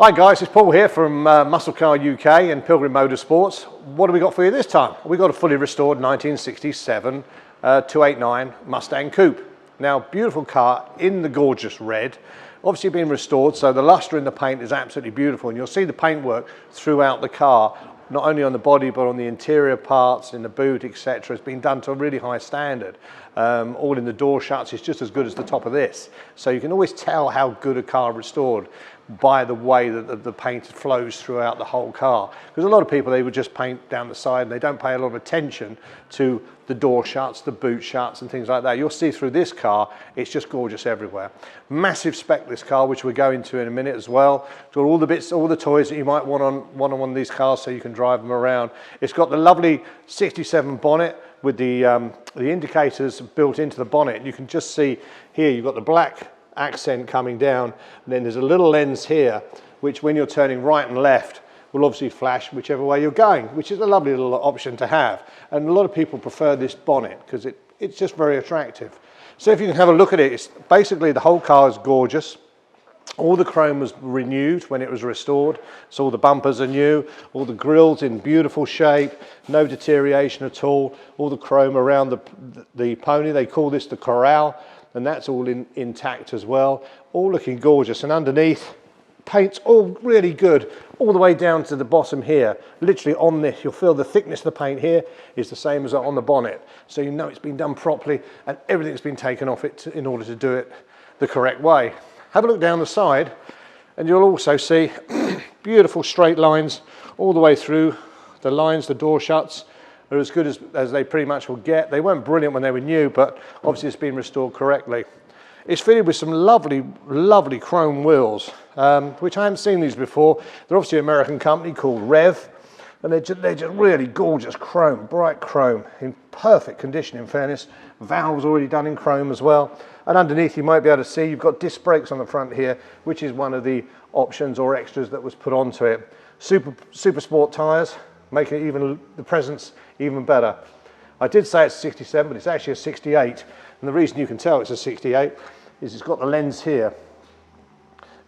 Hi guys, it's Paul here from Muscle Car UK and Pilgrim Motorsports. What have we got for you this time? We've got a fully restored 1967 289 Mustang Coupe. Now, beautiful car in the gorgeous red. Obviously been restored, so the luster in the paint is absolutely beautiful, and you'll see the paintwork throughout the car, not only on the body but on the interior parts, in the boot, etc. It's been done to a really high standard. All in the door shuts is just as good as the top of this. So you can always tell how good a car restored by the way that the paint flows throughout the whole car. Because a lot of people, they would just paint down the side and they don't pay a lot of attention to the door shuts, the boot shuts and things like that. You'll see through this car, it's just gorgeous everywhere. Massive spec this car, which we'll go into in a minute as well. It's got all the bits, all the toys that you might want on one of these cars so you can drive them around. It's got the lovely 67 bonnet with the indicators built into the bonnet. You can just see here, you've got the black accent coming down, and then there's a little lens here which when you're turning right and left will obviously flash whichever way you're going, which is a lovely little option to have. And a lot of people prefer this bonnet because it's just very attractive. So if you can have a look at it, it's basically the whole car is gorgeous. All the chrome was renewed when it was restored, so all the bumpers are new, all the grills in beautiful shape, no deterioration at all the chrome around the pony, they call this the corral, and that's all intact as well, all looking gorgeous. And underneath, paint's all really good, all the way down to the bottom here. Literally on this, you'll feel the thickness of the paint here is the same as on the bonnet. So you know it's been done properly and everything's been taken off it in order to do it the correct way. Have a look down the side and you'll also see beautiful straight lines all the way through. The lines, the door shuts are as good as they pretty much will get. They weren't brilliant when they were new, but obviously it's been restored correctly. It's fitted with some lovely, lovely chrome wheels, which I haven't seen these before. They're obviously an American company called Rev, and they're just really gorgeous chrome, bright chrome, in perfect condition in fairness. Valves already done in chrome as well. And underneath you might be able to see you've got disc brakes on the front here, which is one of the options or extras that was put onto it. Super sport tyres, making even the presence even better. I did say it's 67, but it's actually a 68. And the reason you can tell it's a 68 is it's got the lens here.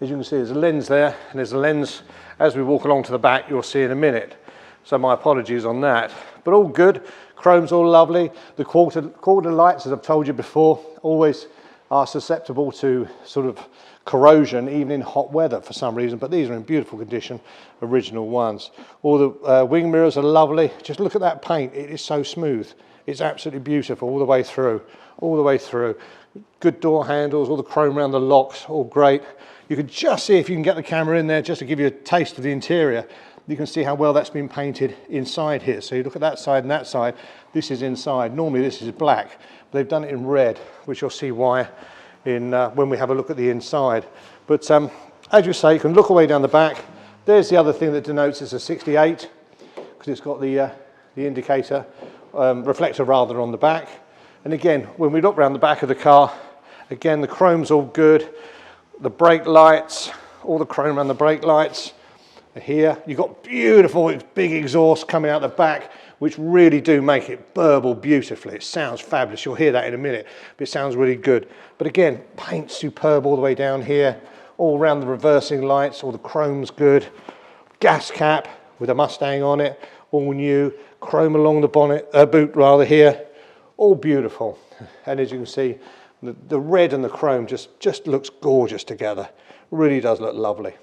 As you can see, there's a lens there, and there's a lens as we walk along to the back, you'll see in a minute. So my apologies on that. But all good, chrome's all lovely. The quarter lights, as I've told you before, always are susceptible to sort of corrosion, even in hot weather for some reason, but these are in beautiful condition, original ones. All the wing mirrors are lovely. Just look at that paint, it is so smooth. It's absolutely beautiful all the way through, all the way through. Good door handles, all the chrome around the locks, all great. You can just see, if you can get the camera in there, just to give you a taste of the interior, you can see how well that's been painted inside here. So you look at that side and that side, this is inside. Normally this is black, but they've done it in red, which you'll see why when we have a look at the inside. But as you say, you can look away down the back. There's the other thing that denotes it's a 68, because it's got the indicator, reflector rather, on the back. And again, when we look around the back of the car, again, the chrome's all good. The brake lights, all the chrome around the brake lights are here. You've got beautiful big exhaust coming out the back, which really do make it burble beautifully. It sounds fabulous. You'll hear that in a minute, but it sounds really good. But again, paint superb all the way down here, all around the reversing lights, all the chrome's good. Gas cap with a Mustang on it, all new. Chrome along the bonnet, boot rather here, all beautiful. And as you can see, the red and the chrome just looks gorgeous together. Really does look lovely.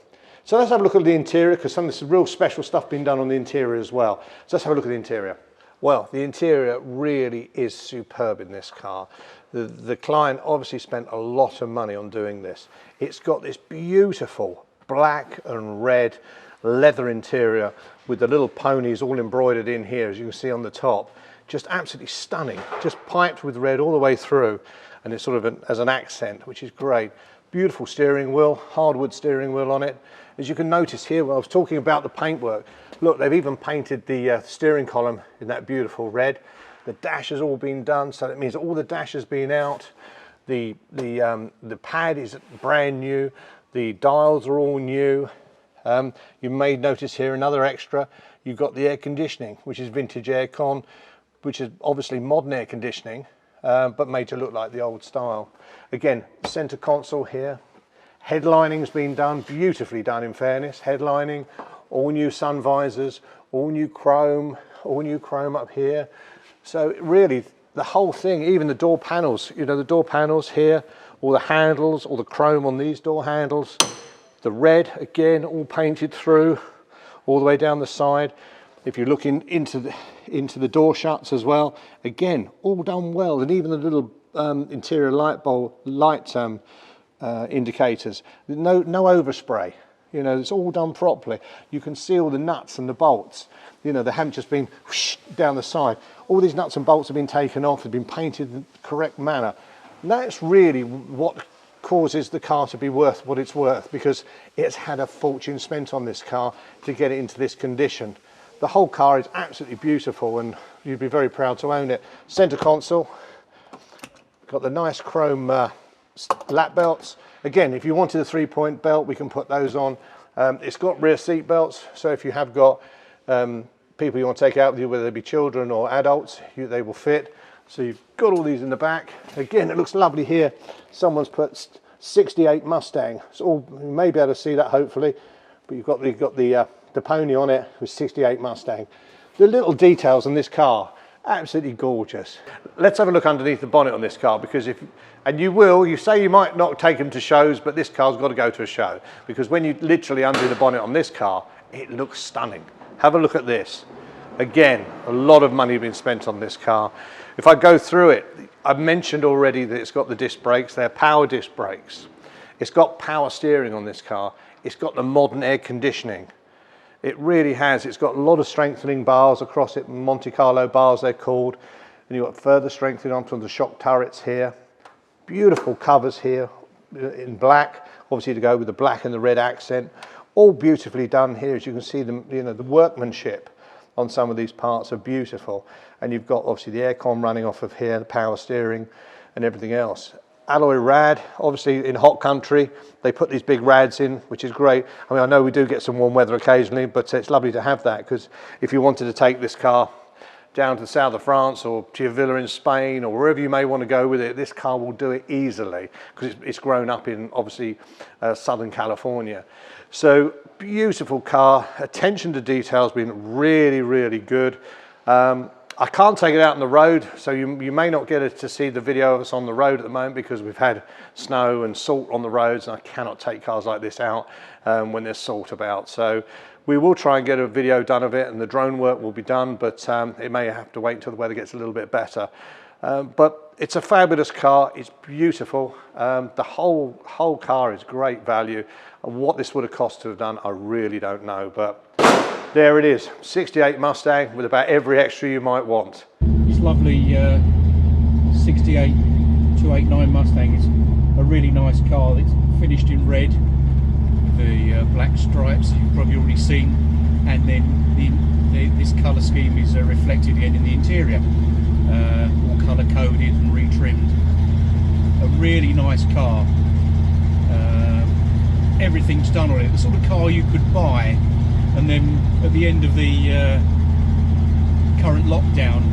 So let's have a look at the interior, because some of this real special stuff being done on the interior as well. So let's have a look at the interior. Well, the interior really is superb in this car. The client obviously spent a lot of money on doing this. It's got this beautiful black and red leather interior with the little ponies all embroidered in here, as you can see on the top. Just absolutely stunning, just piped with red all the way through, and it's sort of as an accent, which is great. Beautiful steering wheel, hardwood steering wheel on it. As you can notice here, when I was talking about the paintwork, look, they've even painted the steering column in that beautiful red. The dash has all been done, so that means all the dash has been out. The pad is brand new. The dials are all new. You may notice here another extra. You've got the air conditioning, which is vintage aircon, which is obviously modern air conditioning, but made to look like the old style. Again, center console here, Headlining's been done, beautifully done in fairness. Headlining, all new sun visors, all new chrome up here. So really, the whole thing, even the door panels, you know, the door panels here, all the handles, all the chrome on these door handles, the red, again, all painted through, all the way down the side. If you're looking into the door shuts as well, again, all done well. And even the little interior light bulb, indicators, no overspray. You know, it's all done properly. You can see all the nuts and the bolts. You know, they haven't just been whoosh down the side. All these nuts and bolts have been taken off, have been painted in the correct manner. And that's really what causes the car to be worth what it's worth, because it's had a fortune spent on this car to get it into this condition. The whole car is absolutely beautiful and you'd be very proud to own it. Center console, got the nice chrome lap belts. Again, if you wanted a 3-point belt, we can put those on. It's got rear seat belts, so if you have got people you want to take out with you, whether they be children or adults, they will fit. So you've got all these in the back. Again, it looks lovely here. Someone's put 68 Mustang. So you may be able to see that hopefully, but you've got the pony on it with 68 Mustang. The little details on this car, absolutely gorgeous. Let's have a look underneath the bonnet on this car, because you say you might not take them to shows, but this car's got to go to a show, because when you literally undo the bonnet on this car, it looks stunning. Have a look at this. Again, a lot of money has been spent on this car. If I go through it, I've mentioned already that it's got the disc brakes. They're power disc brakes. It's got power steering on this car. It's got the modern air conditioning. It really has. It's got a lot of strengthening bars across it, Monte Carlo bars they're called. And you've got further strengthening onto the shock turrets here. Beautiful covers here in black, obviously to go with the black and the red accent. All beautifully done here, as you can see them, you know, the workmanship on some of these parts are beautiful. And you've got obviously the aircon running off of here, the power steering and everything else. Alloy rad, obviously in hot country, they put these big rads in, which is great. I mean, I know we do get some warm weather occasionally, but it's lovely to have that, because if you wanted to take this car down to the south of France or to your villa in Spain or wherever you may want to go with it, this car will do it easily, because it's grown up in obviously Southern California. So beautiful car, attention to detail has been really, really good. I can't take it out on the road, so you may not get to see the video of us on the road at the moment, because we've had snow and salt on the roads, and I cannot take cars like this out when there's salt about. So we will try and get a video done of it, and the drone work will be done, but it may have to wait until the weather gets a little bit better. But it's a fabulous car. It's beautiful. The whole car is great value. And what this would have cost to have done, I really don't know, but there it is, 68 Mustang with about every extra you might want. This lovely 68 289 Mustang is a really nice car. It's finished in red, the black stripes you've probably already seen, and then this colour scheme is reflected again in the interior, all colour coded and retrimmed. A really nice car. Everything's done on it. The sort of car you could buy, and then at the end of the current lockdown,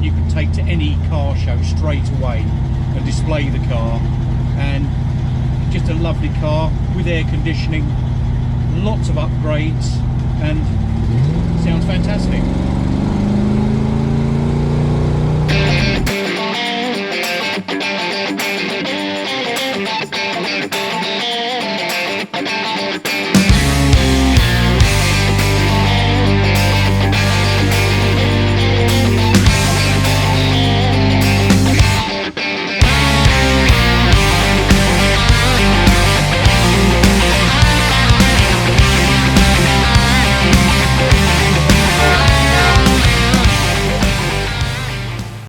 you could take to any car show straight away and display the car. And just a lovely car with air conditioning, lots of upgrades, and sounds fantastic.